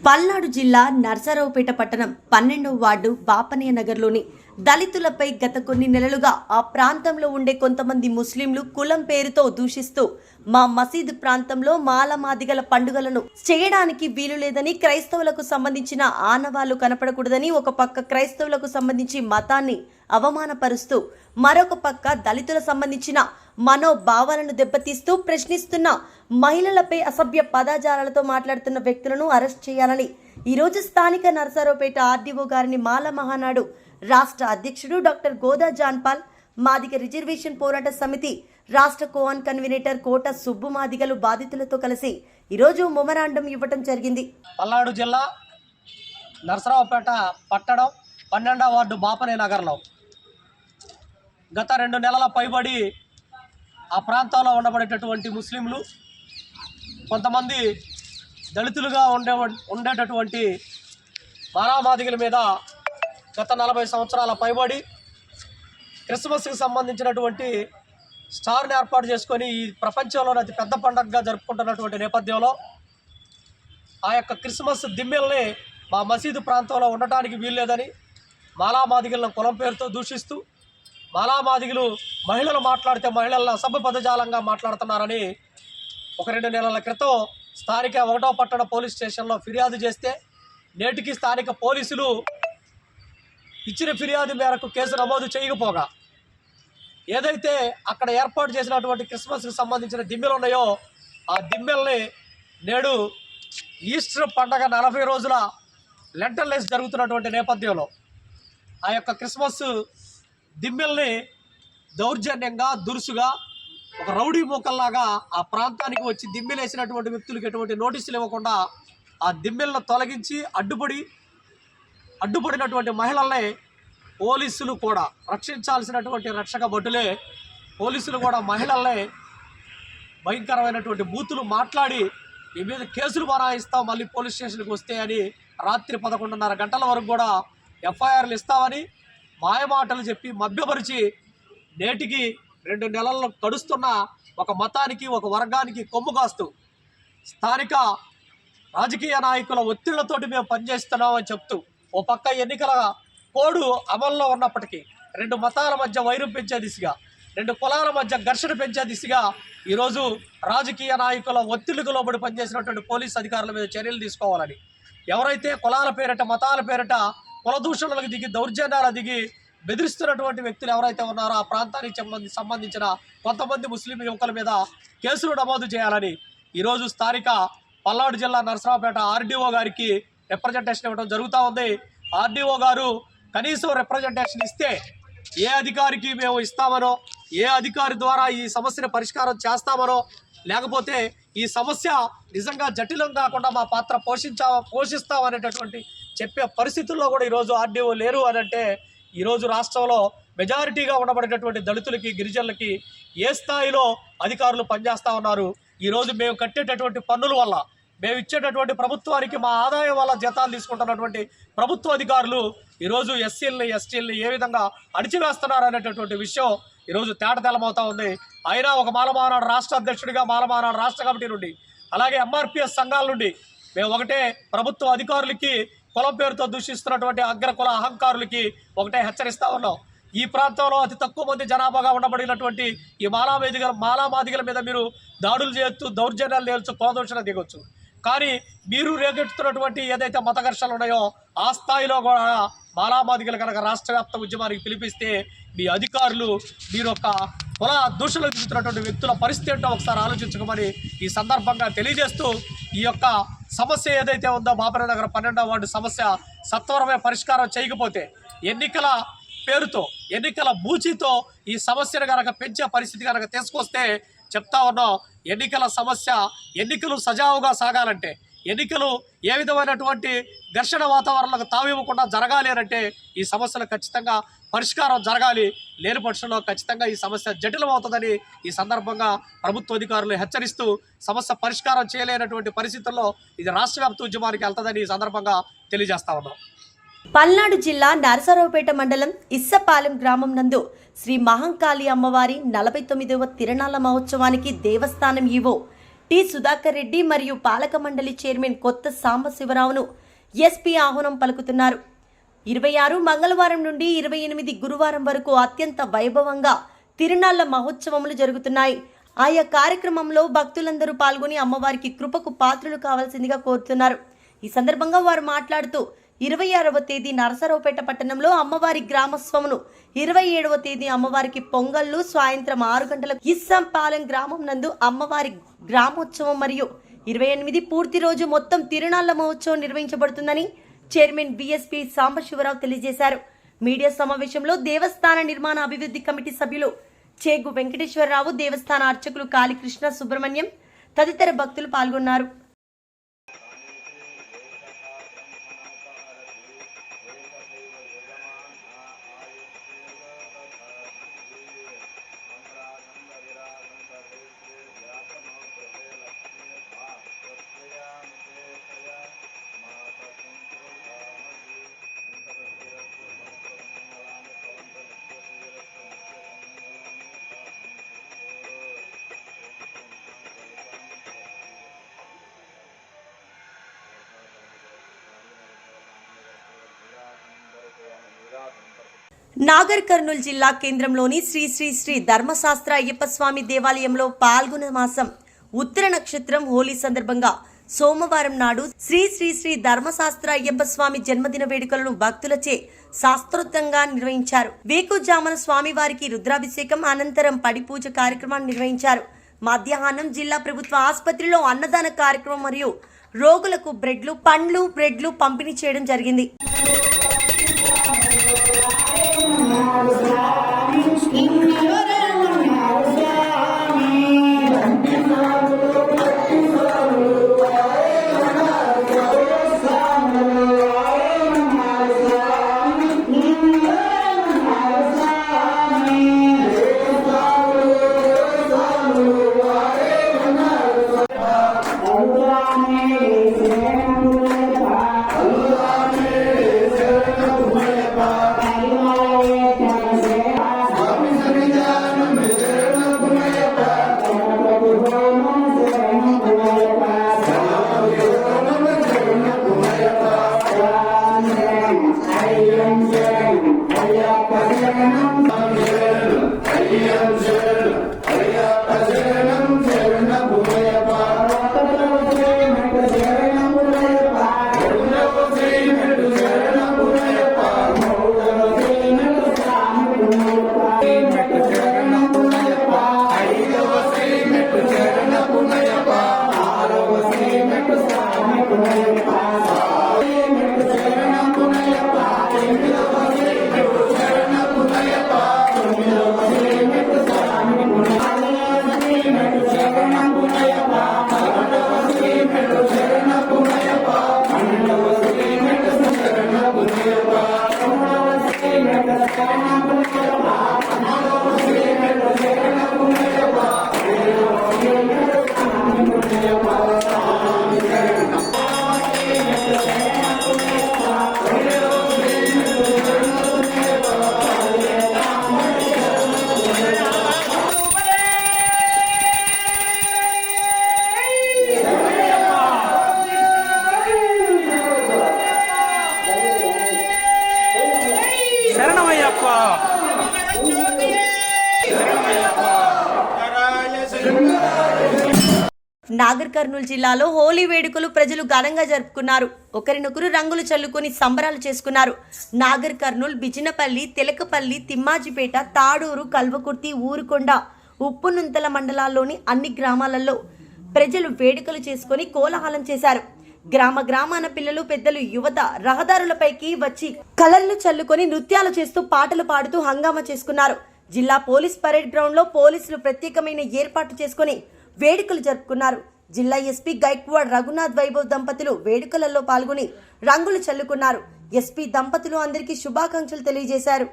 పల్నాడు జిల్లా నర్సరావుపేట పట్టణం 12వ వార్డు బాపనయ్య నగర్లోని దళితులపై గత కొన్ని నెలలుగా ఆ ప్రాంతంలో ఉండే కొంతమంది ముస్లింలు కులం పేరుతో దూషిస్తూ మా మసీదు ప్రాంతంలో మాలమాదిగల పండుగలను చేయడానికి వీలు లేదని, క్రైస్తవులకు సంబంధించిన ఆనవాళ్లు కనపడకూడదని, ఒక పక్క క్రైస్తవులకు సంబంధించి మతాన్ని అవమానపరుస్తూ మరొక పక్క దళితుల సంబంధించిన మనోభావాలను దెబ్బతీస్తూ ప్రశ్నిస్తున్న మహిళలపై అసభ్య పదజాలాలతో మాట్లాడుతున్న వ్యక్తులను అరెస్ట్ చేయాలని ఈరోజు స్థానిక నర్సరావుపేట ఆర్డీఓ గారిని మాల మహానాడు రాష్ట్ర అధ్యక్షుడు డాక్టర్ గోదా జాన్పాల్, మాదిగ రిజర్వేషన్ పోరాట సమితి రాష్ట్ర కోఆన్ కన్వీనర్ కోట సుబ్బు మాదిగలు బాధితులతో కలిసి ఈరోజు మెమరాండం ఇవ్వడం జరిగింది. పల్నాడు జిల్లా నర్సరావుపేట పట్టణం 12వ వార్డు బాపనయ్య నగర్లో గత 2 నెలల పైబడి ఆ ప్రాంతంలో ఉండబడేటటువంటి ముస్లింలు కొంతమంది దళితులుగా ఉండేటటువంటి మారామాదిగల మీద గత 40 సంవత్సరాల పైబడి క్రిస్మస్కి సంబంధించినటువంటి స్టార్ని ఏర్పాటు చేసుకొని ఈ ప్రపంచంలోని అతి పెద్ద పండుగగా జరుపుకుంటున్నటువంటి నేపథ్యంలో ఆ యొక్క క్రిస్మస్ దిమ్మెల్ని మా మసీదు ప్రాంతంలో ఉండటానికి వీల్లేదని మాలామాదిగలను కులం పేరుతో దూషిస్తూ మాలామాదిగలు మహిళలు మాట్లాడితే మహిళలను అసభ్య పదజాలంగా మాట్లాడుతున్నారని ఒక 2 నెలల క్రితం స్థానిక 1వ పట్టణ పోలీస్ స్టేషన్లో ఫిర్యాదు చేస్తే నేటికి స్థానిక పోలీసులు ఇచ్చిన ఫిర్యాదు మేరకు కేసు నమోదు చేయకపోగా ఏదైతే అక్కడ ఏర్పాటు చేసినటువంటి క్రిస్మస్కి సంబంధించిన దిమ్మెలు ఉన్నాయో ఆ దిమ్మెల్ని నేడు ఈస్టర్ పండగ 40 రోజుల లెంటర్లెస్ జరుగుతున్నటువంటి నేపథ్యంలో ఆ యొక్క క్రిస్మస్ దిమ్మెల్ని దౌర్జన్యంగా దురుసుగా ఒక రౌడీ మూకల్లాగా ఆ ప్రాంతానికి వచ్చి దిమ్మెలేసినటువంటి వ్యక్తులకు ఎటువంటి నోటీసులు ఇవ్వకుండా ఆ దిమ్మెలను తొలగించి అడ్డుపడినటువంటి మహిళల్ని పోలీసులు కూడా రక్షించాల్సినటువంటి రక్షక భటులే పోలీసులు కూడా మహిళల్ని భయంకరమైనటువంటి బూతులు మాట్లాడి మీ మీద కేసులు బనాయిస్తాం మళ్ళీ పోలీస్ స్టేషన్కి వస్తే అని రాత్రి 11:30 గంటల వరకు కూడా ఎఫ్ఐఆర్లు ఇస్తామని మాయమాటలు చెప్పి మభ్యపరిచి నేటికి 2 నెలల్లో గడుస్తున్న ఒక మతానికి ఒక వర్గానికి కొమ్ము కాస్తూ స్థానిక రాజకీయ నాయకుల ఒత్తిళ్లతోటి మేము పనిచేస్తున్నామని చెప్తూ ఓ పక్క ఎన్నికల కోడ్ అమల్లో ఉన్నప్పటికీ 2 మతాల మధ్య వైరం పెంచే దిశగా 2 కులాల మధ్య ఘర్షణ పెంచే దిశగా ఈరోజు రాజకీయ నాయకుల ఒత్తిళ్లకు లోబడి పనిచేసినటువంటి పోలీస్ అధికారుల మీద చర్యలు తీసుకోవాలని, ఎవరైతే కులాల పేరిట మతాల పేరిట కుల దూషణలకు దిగి దౌర్జన్యాలు దిగి బెదిరిస్తున్నటువంటి వ్యక్తులు ఎవరైతే ఉన్నారో ఆ ప్రాంతానికి సంబంధించిన కొంతమంది ముస్లిం యువకుల మీద కేసులు నమోదు చేయాలని ఈరోజు స్థానిక పల్నాడు జిల్లా నర్సరావుపేట ఆర్డీఓ గారికి రిప్రజెంటేషన్ ఇవ్వడం జరుగుతూ ఉంది. ఆర్డీఓ గారు కనీసం రిప్రజెంటేషన్ ఇస్తే ఏ అధికారికి మేము ఇస్తామనో, ఏ అధికారి ద్వారా ఈ సమస్యను పరిష్కారం చేస్తామనో, లేకపోతే ఈ సమస్య నిజంగా జటిలం కాకుండా మా పాత్ర పోషిస్తామనేటటువంటి చెప్పే పరిస్థితుల్లో కూడా ఈరోజు ఆర్డీఓ లేరు అని అంటే ఈరోజు రాష్ట్రంలో మెజారిటీగా ఉండబడేటటువంటి దళితులకి గిరిజనులకి ఏ స్థాయిలో అధికారులు పనిచేస్తూ ఉన్నారు. ఈరోజు మేము కట్టేటటువంటి పన్నుల వల్ల, మేము ఇచ్చేటటువంటి ప్రభుత్వానికి మా ఆదాయం వల్ల జీతాలు తీసుకుంటున్నటువంటి ప్రభుత్వ అధికారులు ఈరోజు ఎస్సీలని ఎస్టీలని ఏ విధంగా అణిచివేస్తున్నారు అనేటటువంటి విషయం ఈరోజు తేటతెల్లమవుతూ ఉంది. అయినా ఒక మాలమానాడు రాష్ట్ర అధ్యక్షుడిగా మాలమానాడు రాష్ట్ర కమిటీ నుండి అలాగే ఎంఆర్పిఎస్ సంఘాల నుండి మేము ఒకటే ప్రభుత్వ అధికారులకి కులం పేరుతో దూషిస్తున్నటువంటి అగ్రకుల అహంకారులకి ఒకటే హెచ్చరిస్తూ ఉన్నాం. ఈ ప్రాంతంలో అతి తక్కువ మంది జనాభాగా ఉండబడినటువంటి ఈ మాలామాదిగల మీద మీరు దాడులు చేయొచ్చు, దౌర్జన్యాలు చేయొచ్చు, కులదూషణ దిగొచ్చు. కానీ మీరు రేకెత్తుతున్నటువంటి ఏదైతే మత ఘర్షణలు ఉన్నాయో ఆ స్థాయిలో కూడా మాలామాదిగలు కనుక రాష్ట్ర వ్యాప్త ఉద్యమానికి పిలిపిస్తే మీ అధికారులు మీరు ఒక కుల దూషణలు దిగుతున్నటువంటి వ్యక్తుల పరిస్థితి ఏంటో ఒకసారి ఆలోచించుకోమని ఈ సందర్భంగా తెలియజేస్తూ ఈ యొక్క సమస్య ఏదైతే ఉందో బాపనయ్య నగర్ 12వ వార్డు సమస్య సత్వరమే పరిష్కారం చేయకపోతే ఎన్నికల పేరుతో ఎన్నికల బూచితో ఈ సమస్యను కనుక పెంచే పరిస్థితి కనుక తీసుకొస్తే చెప్తా ఉన్నాం. ఎన్నికల సమస్య ఎన్నికలు సజావుగా సాగాలంటే, ఎన్నికలు ఏ విధమైనటువంటి ఘర్షణ వాతావరణాలకు తావివ్వకుండా జరగాలి అంటే ఈ సమస్యలు ఖచ్చితంగా పరిష్కారం జరగాలి. లేని పక్షంలో ఖచ్చితంగా ఈ సమస్య జటిలమవుతుందని ఈ సందర్భంగా ప్రభుత్వ అధికారులు హెచ్చరిస్తూ సమస్య పరిష్కారం చేయలేనటువంటి పరిస్థితుల్లో ఇది రాష్ట్ర వ్యాప్త ఉద్యమానికి వెళ్తుందని ఈ సందర్భంగా తెలియజేస్తా ఉన్నాం. పల్నాడు జిల్లా నర్సరావుపేట మండలం ఇస్సపాలెం గ్రామం నందు శ్రీ మహంకాళి అమ్మవారి 49వ తిరునాళ్ల మహోత్సవానికి దేవస్థానం ఈవో టి సుధాకర్ రెడ్డి మరియు పాలక మండలి చైర్మన్ కొత్త సాంబశివరావును ఎస్పీ ఆహ్వానం పలుకుతున్నారు. 26 మంగళవారం నుండి 28 గురువారం వరకు అత్యంత వైభవంగా తిరునాళ్ల మహోత్సవములు జరుగుతున్నాయి. ఆయా కార్యక్రమంలో భక్తులందరూ పాల్గొని అమ్మవారికి కృపకు పాత్రలు కావాల్సిందిగా కోరుతున్నారు. ఈ సందర్భంగా వారు మాట్లాడుతూ 26వ తేదీ నరసరావుపేట పట్టణంలో అమ్మవారి గ్రామోత్సవమును, 27వ తేదీ అమ్మవారికి పొంగళ్ళు, సాయంత్రం 6 గంటలకు ఇస్సాంపాలెం గ్రామం నందు అమ్మవారి గ్రామోత్సవం మరియు 28 పూర్తి రోజు మొత్తం తిరునాళ్ల మహోత్సవం నిర్వహించబడుతుందని చైర్మన్ బిఎస్పీ సాంబశివరావు తెలియజేశారు. మీడియా సమావేశంలో దేవస్థాన నిర్మాణ అభివృద్ధి కమిటీ సభ్యులు చేగు వెంకటేశ్వరరావు, దేవస్థాన అర్చకులు కాళీకృష్ణ సుబ్రహ్మణ్యం తదితర భక్తులు పాల్గొన్నారు. నాగర్ కర్నూల్ జిల్లా కేంద్రంలోని శ్రీ శ్రీ శ్రీ ధర్మశాస్త్ర అయ్యప్ప స్వామి దేవాలయంలో పాల్గొన మాసం ఉత్తర నక్షత్రం హోలీ సందర్భంగా సోమవారం నాడు శ్రీ శ్రీ శ్రీ ధర్మశాస్త్ర అయ్యప్ప స్వామి జన్మదిన వేడుకలను భక్తులచే శాస్త్రోక్తంగా నిర్వహించారు. వేకుజామున స్వామివారికి రుద్రాభిషేకం అనంతరం పడిపూజ కార్యక్రమాన్ని నిర్వహించారు. మధ్యాహ్నం జిల్లా ప్రభుత్వ ఆసుపత్రిలో అన్నదాన కార్యక్రమం మరియు రోగులకు బ్రెడ్లు పంపిణీ చేయడం జరిగింది. నాగర్ కర్నూల్ జిల్లాలో హోలీ వేడుకలు ప్రజలు ఘనంగా జరుపుకున్నారు. ఒకరినొకరు రంగులు చల్లుకొని సంబరాలు చేసుకున్నారు. నాగర్ కర్నూల్, బిజినపల్లి, తెలకపల్లి, తిమ్మాజిపేట, తాడూరు, కల్వకుర్తి, ఊరుకొండ, ఉప్పునుంతల మండలాల్లోని అన్ని గ్రామాలలో ప్రజలు వేడుకలు చేసుకుని కోలాహలం చేశారు. గ్రామాన పిల్లలు, పెద్దలు, యువత రహదారులపైకి వచ్చి కలర్లు చల్లుకొని నృత్యాలు చేస్తూ పాటలు పాడుతూ హంగామా చేసుకున్నారు. జిల్లా పోలీస్ పరేడ్ గ్రౌండ్ లో పోలీసులు ప్రత్యేకమైన ఏర్పాటు చేసుకుని వేడుకలు జరుపుకున్నారు. జిల్లా ఎస్పీ గైక్వాడ్ రఘునాథ్ వైభవ్ దంపతులు వేడుకలలో పాల్గొని రంగులు చల్లుకున్నారు. ఎస్పీ దంపతులు అందరికీ శుభాకాంక్షలు తెలియజేశారు.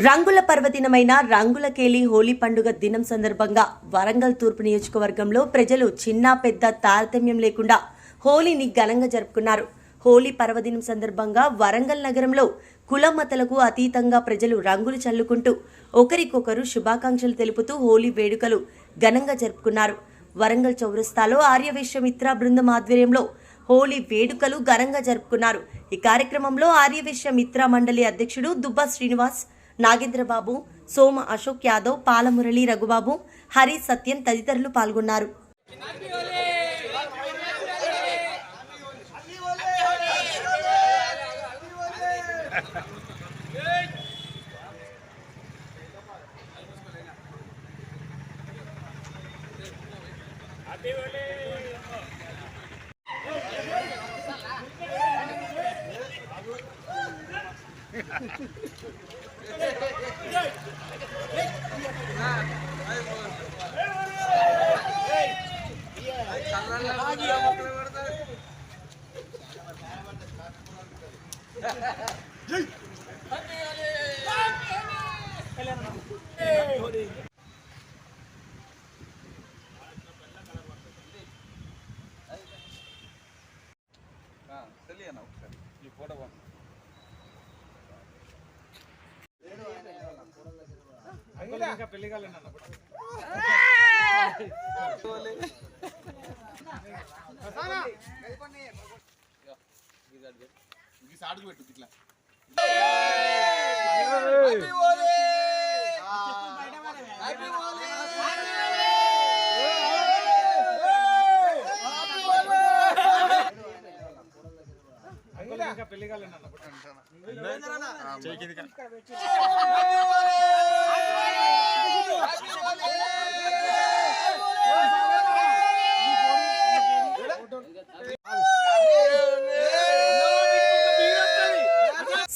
రంగుల పర్వదినమైన రంగులకేలి హోలీ పండుగ దినం సందర్భంగా వరంగల్ తూర్పు నియోజకవర్గంలో ప్రజలు చిన్న పెద్ద తారతమ్యం లేకుండా హోలీని ఘనంగా జరుపుకున్నారు. హోలీ పర్వదినం సందర్భంగా వరంగల్ నగరంలో కులమతలకు అతీతంగా ప్రజలు రంగులు చల్లుకుంటూ ఒకరికొకరు శుభాకాంక్షలు తెలుపుతూ హోలీ వేడుకలు ఘనంగా జరుపుకున్నారు. వరంగల్ చౌరస్తాలో ఆర్యవైశ్య మిత్ర బృందం ఆధ్వర్యంలో హోలీ వేడుకలు ఘనంగా జరుపుకున్నారు. ఈ కార్యక్రమంలో ఆర్యవైశ్య మిత్ర మండలి అధ్యక్షుడు దుబ్బా శ్రీనివాస్, నాగేంద్రబాబు, సోమ అశోక్ యాదవ్, పాలమురళి, రఘుబాబు, హరి, సత్యం తదితరులు పాల్గొన్నారు.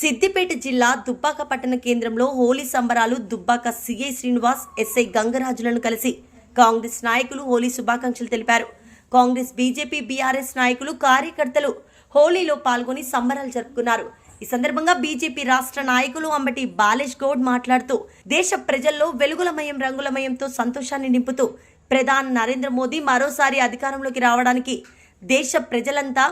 సిద్దిపేట జిల్లా దుబ్బాక పట్టణ కేంద్రంలో హోలీ సంబరాలు. దుబ్బాక సిఐ శ్రీనివాస్, ఎస్ఐ గంగరాజులను కలిసి కాంగ్రెస్ నాయకులు హోలీ శుభాకాంక్షలు తెలిపారు. కాంగ్రెస్, బీజేపీ, బీఆర్ఎస్ నాయకులు, కార్యకర్తలు హోలీలో పాల్గొని సంబరాలు జరుపుకున్నారు. ఈ సందర్భంగా బీజేపీ రాష్ట్ర నాయకులు అంబటి బాలేష్ గౌడ్ మాట్లాడుతూ దేశ ప్రజల్లో వెలుగులమయం, రంగులమయంతో సంతోషాన్ని నింపుతూ ప్రధాని నరేంద్ర మోదీ మరోసారి అధికారంలోకి రావడానికి, దేశ ప్రజలంతా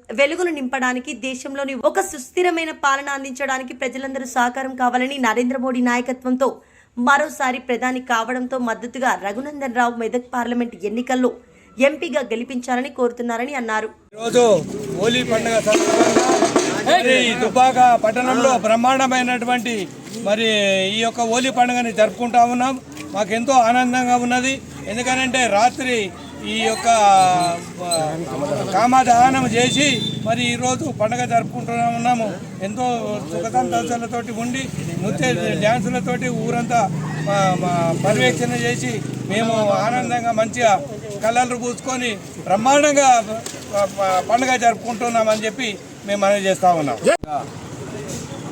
వెలుగులు నింపడానికి, దేశంలోని ఒక సుస్థిరమైన పాలన అందించడానికి ప్రజలందరూ సహకారం కావాలని, నరేంద్ర మోడీ నాయకత్వంతో మరోసారి ప్రధాని కావడంతో మద్దతుగా రఘునందన్ రావు మెదక్ పార్లమెంట్ ఎన్నికల్లో ఎంపీగా గెలిపించాలని కోరుతున్నారని అన్నారు. ఈరోజు హోలీ పండుగ సందర్భంగా దుబ్బాక పట్టణంలో బ్రహ్మాండమైనటువంటి మరి ఈ యొక్క హోలీ పండుగని జరుపుకుంటా ఉన్నాం. మాకెంతో ఆనందంగా ఉన్నది. ఎందుకనంటే రాత్రి ఈ యొక్క కామదహనం చేసి మరి ఈరోజు పండుగ జరుపుకుంటూ ఉన్నాము. ఎంతో సుఖ సంతోషాలతోటి ఉండి నృత్య డ్యాన్సులతోటి ఊరంతా పర్యవేక్షణ చేసి మేము ఆనందంగా మంచిగా కళ్ళలు పూసుకొని బ్రహ్మాండంగా పండుగ జరుపుకుంటున్నామని చెప్పి మేము మనవి చేస్తూ ఉన్నాం.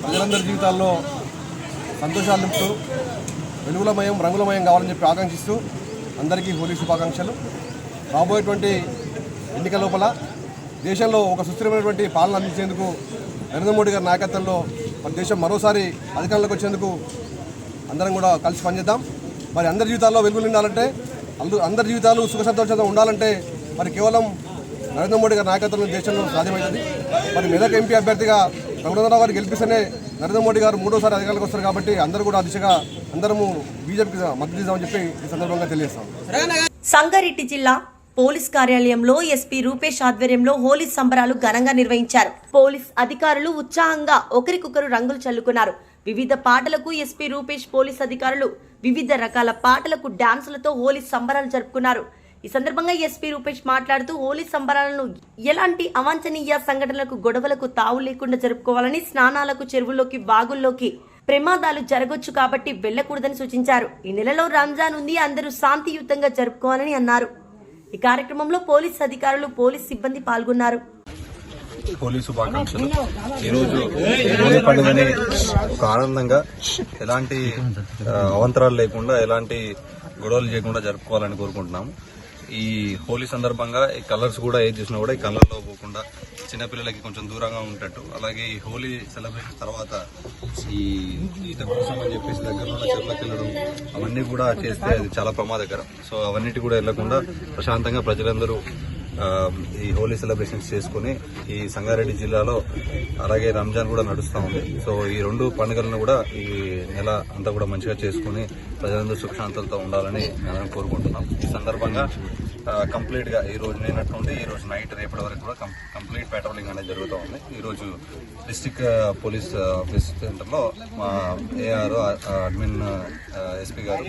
ప్రజలందరి జీవితాల్లో సంతోషాలు నింపుతూ వెలుగులమయం, రంగులమయం కావాలని చెప్పి ఆకాంక్షిస్తూ అందరికీ హోలీ శుభాకాంక్షలు. రాబోయేటువంటి ఎన్నికల లోపల దేశంలో ఒక సుస్థిరమైనటువంటి పాలన అందించేందుకు నరేంద్ర మోడీ గారి నాయకత్వంలో మన దేశం మరోసారి అధికారంలోకి వచ్చేందుకు అందరం కూడా కలిసి పనిచేద్దాం. మరి అందరి జీవితాల్లో వెలుగులు నిండాలంటే, అందరి జీవితాలు సుఖ సంతోషంగా ఉండాలంటే మరి కేవలం నరేంద్ర మోడీ గారి నాయకత్వంలో దేశంలో సాధ్యమవుతుంది. మరి మెదక్ ఎంపీ అభ్యర్థిగా రఘునందరావు గారు గెలిపిస్తేనే నరేంద్ర మోడీ గారు మూడోసారి అధికారంలోకి వస్తారు. కాబట్టి అందరూ కూడా దిశగా అందరము బీజేపీకి మద్దతు ఇద్దామని చెప్పి ఈ సందర్భంగా తెలియజేస్తాం. సంగారెడ్డి జిల్లా పోలీస్ కార్యాలయంలో ఎస్పీ రూపేష్ ఆధ్వర్యంలో హోలీ సంబరాలు ఘనంగా నిర్వహించారు. పోలీస్ అధికారులు ఉత్సాహంగా ఒకరికొకరు రంగులు చల్లుకున్నారు. వివిధ పాటలకు ఎస్పీ రూపేష్, పోలీస్ అధికారులు వివిధ రకాల పాటలకు డాన్సులతో హోలీ సంబరాలు జరుపుకున్నారు. ఈ సందర్భంగా ఎస్పీ రూపేష్ మాట్లాడుతూ హోలీ సంబరాలను ఎలాంటి అవాంఛనీయ సంఘటనలకు, గొడవలకు తావు లేకుండా జరుపుకోవాలని, స్నానాలకు, చెరువుల్లోకి, వాగుల్లోకి ప్రమాదాలు జరగొచ్చు కాబట్టి వెళ్లకూడదని సూచించారు. ఈ నెలలో రంజాన్ ఉంది, అందరూ శాంతియుతంగా జరుపుకోవాలని అన్నారు. ఈ కార్యక్రమంలో పోలీస్ అధికారులు, పోలీస్ సిబ్బంది పాల్గొన్నారు. హోలీ శుభాకాంక్షలు. ఈరోజు హోలీ పండుగని ఒక ఆనందంగా, ఎలాంటి అవంతరాలు లేకుండా, ఎలాంటి గొడవలు చేయకుండా జరుపుకోవాలని కోరుకుంటున్నాము. ఈ హోలీ సందర్భంగా ఈ కలర్స్ కూడా ఏది చూసినా కూడా ఈ కలర్లో పోకుండా చిన్నపిల్లలకి కొంచెం దూరంగా ఉండేటట్టు, అలాగే ఈ హోలీ సెలబ్రేషన్ తర్వాత ఈ ఈత కోసం అని చెప్పేసి దగ్గరలో ఉన్న చెట్లకు వెళ్ళడం అవన్నీ కూడా చేస్తే అది చాలా ప్రమాదకరం. సో అవన్నిటి కూడా వెళ్లకుండా ప్రశాంతంగా ప్రజలందరూ ఈ హోలీ సెలబ్రేషన్స్ చేసుకుని ఈ సంగారెడ్డి జిల్లాలో అలాగే రంజాన్ కూడా నడుస్తూ ఉంది. సో ఈ 2 పండుగలను కూడా ఈ నెల అంతా కూడా మంచిగా చేసుకుని ప్రజలందరూ సుఖశాంతులతో ఉండాలని మేము కోరుకుంటున్నాం. ఈ సందర్భంగా కంప్లీట్ గా ఈ రోజు నిన్నట్టుండి ఈ రోజు నైట్ రేపటి వరకు కూడా కంప్లీట్ పెట్రోలింగ్ అనేది జరుగుతూ ఉంది. ఈ రోజు డిస్ట్రిక్ట్ పోలీస్ ఆఫీస్ సెంటర్లో మా ఏఆర్ అడ్మిన్ ఎస్పీ గారు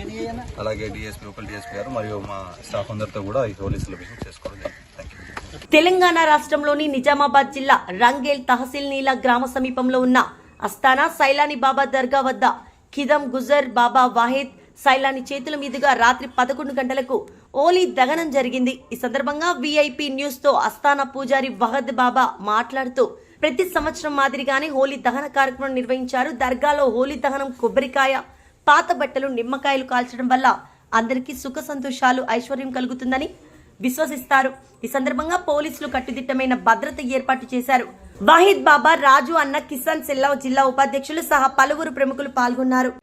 అలాగే డిఎస్పీ లోకల్ డిఎస్పీ గారు మరియు మా స్టాఫ్ అందరితో కూడా ఈ హోలీ సెలబ్రేషన్ చేసుకోవడం జరిగింది. తెలంగాణ రాష్ట్రంలోని నిజామాబాద్ జిల్లా రంగేల్ తహసీల్ నీలా గ్రామ సమీపంలో ఉన్న అస్తానా సైలాని బాబా దర్గా వద్ద ఖిదం గుజర్ బాబా వాహిద్ సైలాని చేతుల మీదుగా రాత్రి 11 గంటలకు హోలీ దహనం జరిగింది. ఈ సందర్భంగా విఐపి న్యూస్ తో అస్తానా పూజారి వహద్ బాబా మాట్లాడుతూ ప్రతి సంవత్సరం మాదిరిగానే హోలీ దహన కార్యక్రమం నిర్వహించారు. దర్గాలో హోలీ దహనం కొబ్బరికాయ, పాత బట్టలు, నిమ్మకాయలు కాల్చడం వల్ల అందరికీ సుఖ సంతోషాలు, ఐశ్వర్యం కలుగుతుందని విశ్వసిస్తారు. ఈ సందర్భంగా పోలీసులు కట్టుదిట్టమైన భద్రత ఏర్పాటు చేశారు. వాహిద్ బాబా, రాజు అన్న, కిసాన్ సెల్లా జిల్లా ఉపాధ్యక్షులు సహా పలువురు ప్రముఖులు పాల్గొన్నారు.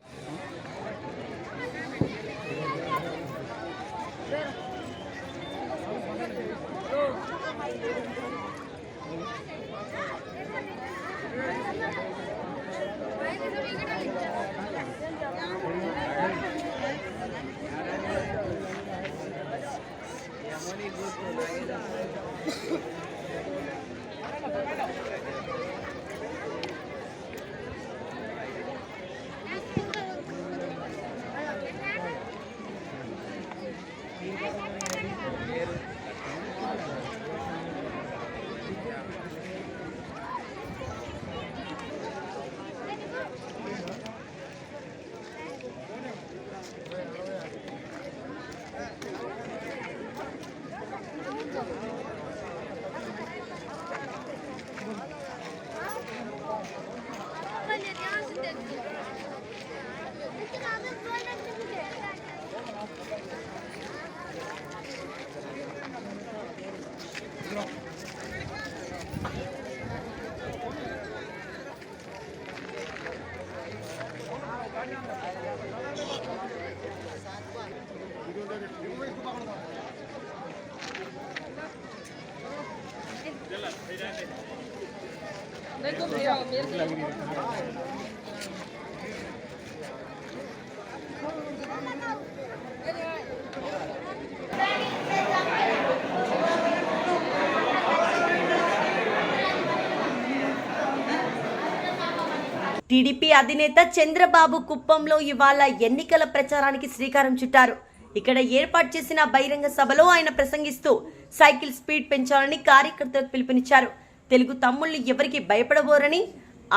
టీడీపీ అధినేత చంద్రబాబు కుప్పంలో ఇవాళ ఎన్నికల ప్రచారానికి శ్రీకారం చుట్టారు. ఇక్కడ ఏర్పాటు చేసిన బహిరంగ సభలో ఆయన ప్రసంగిస్తూ సైకిల్ స్పీడ్ పెంచాలని కార్యకర్తలకు పిలుపునిచ్చారు. తెలుగు తమ్ముళ్లు ఎవరికి భయపడబోరని,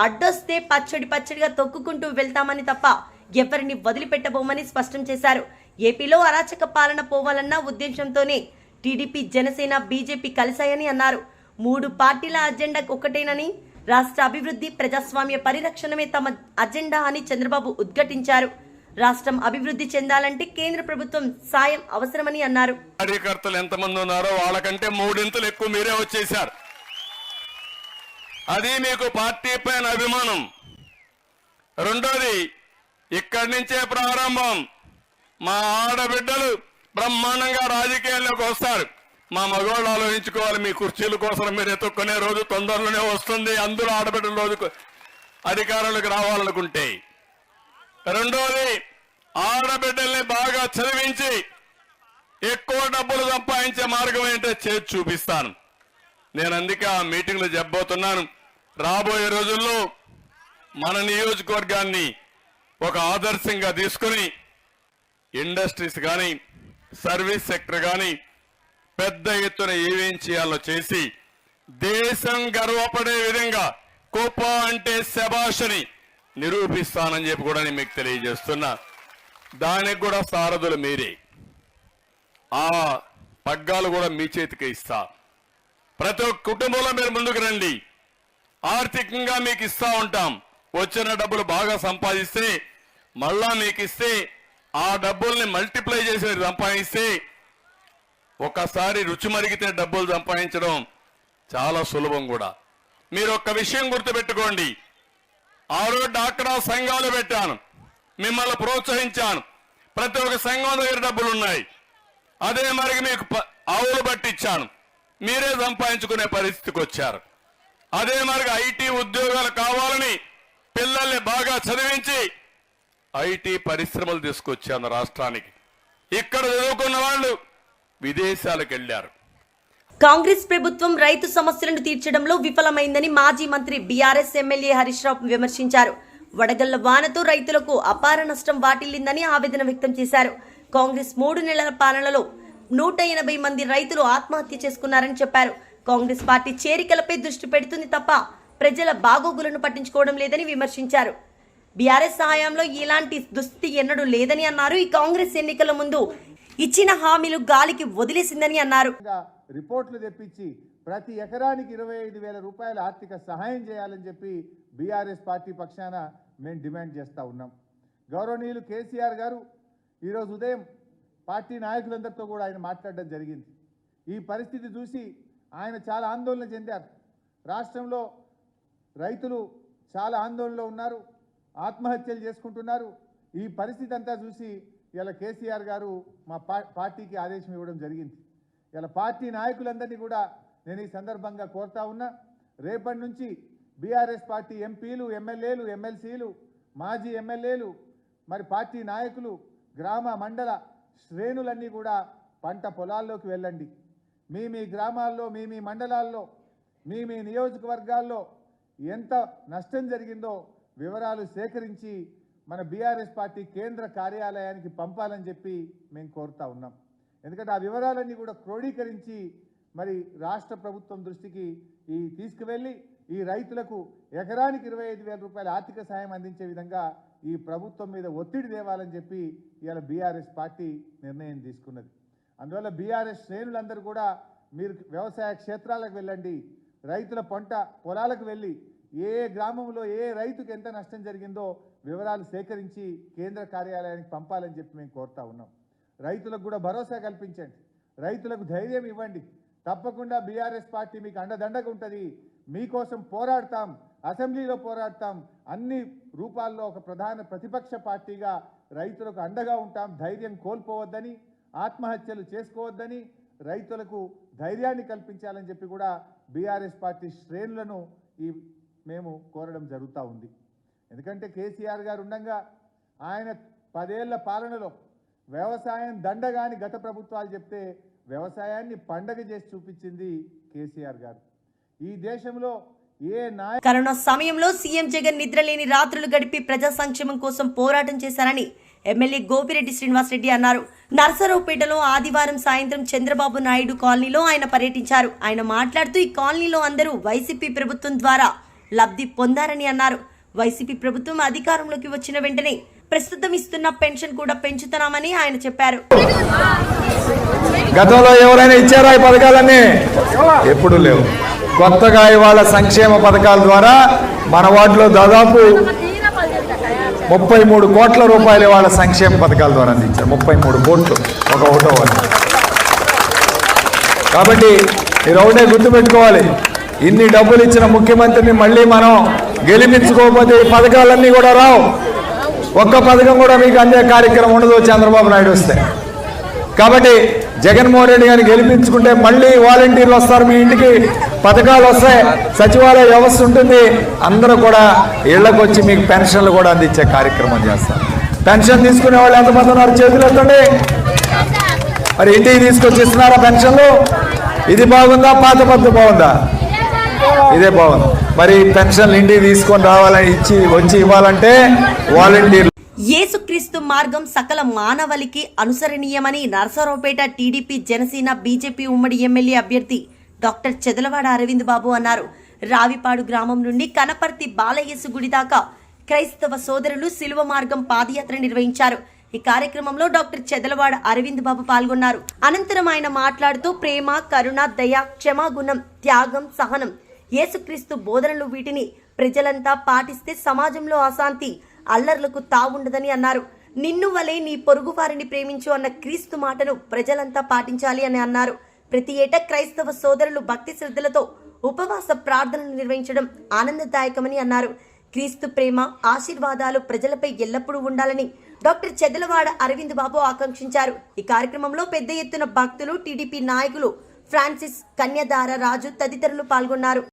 అడ్డొస్తే పచ్చడిగా తొక్కుకుంటూ వెళ్తామని తప్ప ఎవరిని వదిలిపెట్టబోమని స్పష్టం చేశారు. ఏపీలో అరాచక పాలన పోవాలన్న ఉద్దేశంతోనే టీడీపీ, జనసేన, బీజేపీ కలిశాయని అన్నారు. 3 పార్టీల అజెండా ఒకటేనని, రాష్ట్ర అభివృద్ధి, ప్రజాస్వామ్య పరిరక్షణమే తమ అజెండా అని చంద్రబాబు ఉద్ఘాటించారు. రాష్ట్రం అభివృద్ధి చెందాలంటే కేంద్ర ప్రభుత్వం సాయం అవసరమని అన్నారు. కార్యకర్తలు ఎంతమంది ఉన్నారో వాళ్ళకంటే 3 ఇంతలు ఎక్కువ మీరే వచ్చేశారు. అది మీకు పార్టీ పైన అభిమానం. రెండోది, ఇక్కడి నుంచే ప్రారంభం. మా ఆడబిడ్డలు బ్రహ్మాండంగా రాజకీయాల్లోకి వస్తారు. మా మగవాళ్ళు ఆలోచించుకోవాలి, మీ కుర్చీల కోసం మీరు ఎత్తుక్కునే రోజు తొందరలోనే వస్తుంది. అందరూ ఆడబిడ్డల రోజుకు అధికారంలోకి రావాలనుకుంటే. రెండోది, ఆడబిడ్డల్ని బాగా చదివించి ఎక్కువ డబ్బులు సంపాదించే మార్గం ఏంటో చేసి చూపిస్తాను. నేను అందుకే ఆ మీటింగ్లో చెప్పబోతున్నాను. రాబోయే రోజుల్లో మన నియోజకవర్గాన్ని ఒక ఆదర్శంగా తీసుకుని ఇండస్ట్రీస్ కానీ, సర్వీస్ సెక్టర్ కానీ పెద్ద ఎత్తున ఏమేం చేయాలో చేసి దేశం గర్వపడే విధంగా కుప్ప అంటే శభాషని నిరూపిస్తానని చెప్పి కూడా నేను మీకు తెలియజేస్తున్నా. దానికి కూడా సారథులు మీరే. ఆ పగ్గాలు కూడా మీ చేతికి ఇస్తా. ప్రతి ఒక్క కుటుంబంలో మీరు ముందుకు రండి. ఆర్థికంగా మీకు ఇస్తా ఉంటాం. వచ్చిన డబ్బులు బాగా సంపాదిస్తే మళ్ళా మీకు ఇస్తే ఆ డబ్బుల్ని మల్టిప్లై చేసి సంపాదిస్తే ఒకసారి రుచి మరిగితే డబ్బులు సంపాదించడం చాలా సులభం కూడా. మీరు ఒక్క విషయం గుర్తుపెట్టుకోండి. ఆ రోజు డాక్రా సంఘాలు పెట్టాను, మిమ్మల్ని ప్రోత్సహించాను. ప్రతి ఒక్క సంఘం దగ్గర డబ్బులు ఉన్నాయి. అదే మరి మీకు ఆవులు పట్టించాను. మీరే సంపాదించుకునే పరిస్థితికి వచ్చారు. అదే మరి ఐటీ ఉద్యోగాలు కావాలని పిల్లల్ని బాగా చదివించి ఐటీ పరిశ్రమలు తీసుకొచ్చాను రాష్ట్రానికి. ఇక్కడ చదువుకున్న వాళ్ళు విదేశాలకు వెళ్ళారు. కాంగ్రెస్ ప్రభుత్వం రైతు సమస్యలను తీర్చడంలో విఫలమైందని మాజీ మంత్రి బీఆర్ఎస్ ఎమ్మెల్యే హరీష్ రావు విమర్శించారు. వడగళ్ల వానతో రైతులకు అపార నష్టం వాటిల్లిందని ఆవేదన వ్యక్తం చేశారు. కాంగ్రెస్ 3 నెలల పాలనలో 180 మంది రైతులు ఆత్మహత్య చేసుకున్నారని చెప్పారు. కాంగ్రెస్ పార్టీ చేరికలపై దృష్టి పెడుతుంది తప్ప ప్రజల బాగోగులను పట్టించుకోవడం లేదని విమర్శించారు. బీఆర్ఎస్ సహాయంలో ఇలాంటి దుస్థితి ఎన్నడూ లేదని అన్నారు. ఈ కాంగ్రెస్ ఎన్నికల ముందు ఇచ్చిన హామీలు గాలికి వదిలేసిందని అన్నారు. రిపోర్ట్లు తెప్పించి ప్రతి ఎకరానికి 25,000 రూపాయల ఆర్థిక సహాయం చేయాలని చెప్పి బీఆర్ఎస్ పార్టీ పక్షాన మేము డిమాండ్ చేస్తూ ఉన్నాం. గౌరవనీయులు కేసీఆర్ గారు ఈరోజు ఉదయం పార్టీ నాయకులందరితో కూడా ఆయన మాట్లాడడం జరిగింది. ఈ పరిస్థితి చూసి ఆయన చాలా ఆందోళన చెందారు. రాష్ట్రంలో రైతులు చాలా ఆందోళనలో ఉన్నారు, ఆత్మహత్యలు చేసుకుంటున్నారు. ఈ పరిస్థితి అంతా చూసి ఇలా కేసీఆర్ గారు మా పార్టీకి ఆదేశం ఇవ్వడం జరిగింది. ఇలా పార్టీ నాయకులందరినీ కూడా నేను ఈ సందర్భంగా కోరుతా ఉన్నా, రేపటి నుంచి బీఆర్ఎస్ పార్టీ ఎంపీలు, ఎమ్మెల్యేలు, ఎమ్మెల్సీలు, మాజీ ఎమ్మెల్యేలు, మరి పార్టీ నాయకులు, గ్రామ మండల శ్రేణులన్నీ కూడా పంట పొలాల్లోకి వెళ్ళండి. మీ గ్రామాల్లో, మీ మండలాల్లో, మీ నియోజకవర్గాల్లో ఎంత నష్టం జరిగిందో వివరాలు సేకరించి మన బీఆర్ఎస్ పార్టీ కేంద్ర కార్యాలయానికి పంపాలని చెప్పి మేము కోరుతా ఉన్నాం. ఎందుకంటే ఆ వివరాలన్నీ కూడా క్రోడీకరించి మరి రాష్ట్ర ప్రభుత్వం దృష్టికి తీసుకువెళ్ళి ఈ రైతులకు ఎకరానికి 25,000 రూపాయల ఆర్థిక సాయం అందించే విధంగా ఈ ప్రభుత్వం మీద ఒత్తిడి తేవాలని చెప్పి ఇవాళ బీఆర్ఎస్ పార్టీ నిర్ణయం తీసుకున్నది. అందువల్ల బీఆర్ఎస్ శ్రేణులందరూ కూడా మీరు వ్యవసాయ క్షేత్రాలకు వెళ్ళండి, రైతుల పంట పొలాలకు వెళ్ళి ఏ గ్రామంలో ఏ రైతుకు ఎంత నష్టం జరిగిందో వివరాలు సేకరించి కేంద్ర కార్యాలయానికి పంపాలని చెప్పి మేము కోరుతా ఉన్నాం. రైతులకు కూడా భరోసా కల్పించండి, రైతులకు ధైర్యం ఇవ్వండి. తప్పకుండా బీఆర్ఎస్ పార్టీ మీకు అండదండగా ఉంటుంది. మీకోసం పోరాడతాం, అసెంబ్లీలో పోరాడతాం, అన్ని రూపాల్లో ఒక ప్రధాన ప్రతిపక్ష పార్టీగా రైతులకు అండగా ఉంటాం. ధైర్యం కోల్పోవద్దని, ఆత్మహత్యలు చేసుకోవద్దని, రైతులకు ధైర్యాన్ని కల్పించాలని చెప్పి కూడా బీఆర్ఎస్ పార్టీ శ్రేణులను మేము కోరడం జరుగుతూ ఉంది. ఎందుకంటే కేసీఆర్ గారు ఉండగా ఆయన 10 ఏళ్ల పాలనలో వ్యవసాయం దండగాని గత ప్రభుత్వాలు చెప్తే వ్యవసాయాన్ని పండగ చేసి చూపించింది కేసీఆర్ గారు. ఈ దేశంలో కరోనా సమయంలో సీఎం జగన్ నిద్రలేని రాత్రులు గడిపి ప్రజా సంక్షేమం కోసం పోరాటం చేశారని ఎమ్మెల్యే గోపిరెడ్డి శ్రీనివాసరెడ్డి అన్నారు. నర్సరావుపేటలో ఆదివారం సాయంత్రం చంద్రబాబు నాయుడు కాలనీలో ఆయన పర్యటించారు. ఆయన మాట్లాడుతూ ఈ కాలనీలో అందరూ వైసీపీ ప్రభుత్వం ద్వారా లబ్ధి పొందారని అన్నారు. వైసీపీ ప్రభుత్వం అధికారంలోకి వచ్చిన వెంటనే ప్రస్తుతం ఇస్తున్న పెన్షన్ కూడా పెంచుతున్నామని ఆయన చెప్పారు. గతంలో ఎవరైనా ఇచ్చారా ఈ పథకాలన్నీ? ఎప్పుడు లేవు. కొత్తగా ఇవాళ సంక్షేమ పథకాల ద్వారా మన వార్డులో దాదాపు 33 కోట్ల రూపాయలు ఇవాళ సంక్షేమ పథకాల ద్వారా అందించారు. 33 కోట్లు ఒకటో వాళ్ళు. కాబట్టి మీరు ఒకటే గుర్తుపెట్టుకోవాలి, ఇన్ని డబ్బులు ఇచ్చిన ముఖ్యమంత్రిని మళ్ళీ మనం గెలిపించుకోకపోతే ఈ పథకాలన్నీ కూడా రావు. ఒక్క పథకం కూడా మీకు అందే కార్యక్రమం ఉండదు చంద్రబాబు నాయుడు వస్తే. కాబట్టి జగన్మోహన్ రెడ్డి గారిని గెలిపించుకుంటే మళ్ళీ వాలంటీర్లు వస్తారు, మీ ఇంటికి పథకాలు వస్తాయి, సచివాలయ వ్యవస్థ ఉంటుంది, అందరూ కూడా ఇళ్లకు వచ్చి మీకు పెన్షన్లు కూడా అందించే కార్యక్రమం చేస్తారు. పెన్షన్ తీసుకునే వాళ్ళు ఎంతమంది ఉన్నారు? చేతులు ఎత్తండి. మరి ఇంటికి తీసుకొచ్చి ఇస్తున్నారా పెన్షన్లు? ఇది బాగుందా? పాత పద్ధతి బాగుందా? ఇదే బాగుంది. మరి పెన్షన్లు ఇంటికి తీసుకొని రావాలని వచ్చి ఇవ్వాలంటే వాలంటీర్లు. యేసుక్రీస్తు మార్గం సకల మానవలికి అనుసరణీయమని నర్సరావుపేట టీడీపీ, జనసేన, బీజేపీ ఉమ్మడి ఎమ్మెల్యే అభ్యర్థి డాక్టర్ చెదలవాడ అరవింద్ బాబు అన్నారు. రావిపాడు గ్రామం నుండి కనపర్తి బాలయేసు గుడి దాకా క్రైస్తవ సోదరులు శిలువ మార్గం పాదయాత్ర నిర్వహించారు. ఈ కార్యక్రమంలో డాక్టర్ చెదలవాడ అరవింద్ బాబు పాల్గొన్నారు. అనంతరం ఆయన మాట్లాడుతూ ప్రేమ, కరుణ, దయ, క్షమాగుణం, త్యాగం, సహనం యేసుక్రీస్తు బోధనలు, వీటిని ప్రజలంతా పాటిస్తే సమాజంలో అశాంతి, అల్లర్లకు తావుండదని అన్నారు. నిన్ను వలే నీ పొరుగు వారిని ప్రేమించు అన్న క్రీస్తు మాటను ప్రజలంతా పాటించాలి అని అన్నారు. ప్రతి ఏటా క్రైస్తవ సోదరులు భక్తి శ్రద్ధలతో ఉపవాస ప్రార్థనలు నిర్వహించడం ఆనందదాయకమని అన్నారు. క్రీస్తు ప్రేమ, ఆశీర్వాదాలు ప్రజలపై ఎల్లప్పుడూ ఉండాలని డాక్టర్ చెదలవాడ అరవింద్ బాబు ఆకాంక్షించారు. ఈ కార్యక్రమంలో పెద్ద ఎత్తున భక్తులు, టీడీపీ నాయకులు ఫ్రాన్సిస్, కన్యదార రాజు తదితరులు పాల్గొన్నారు.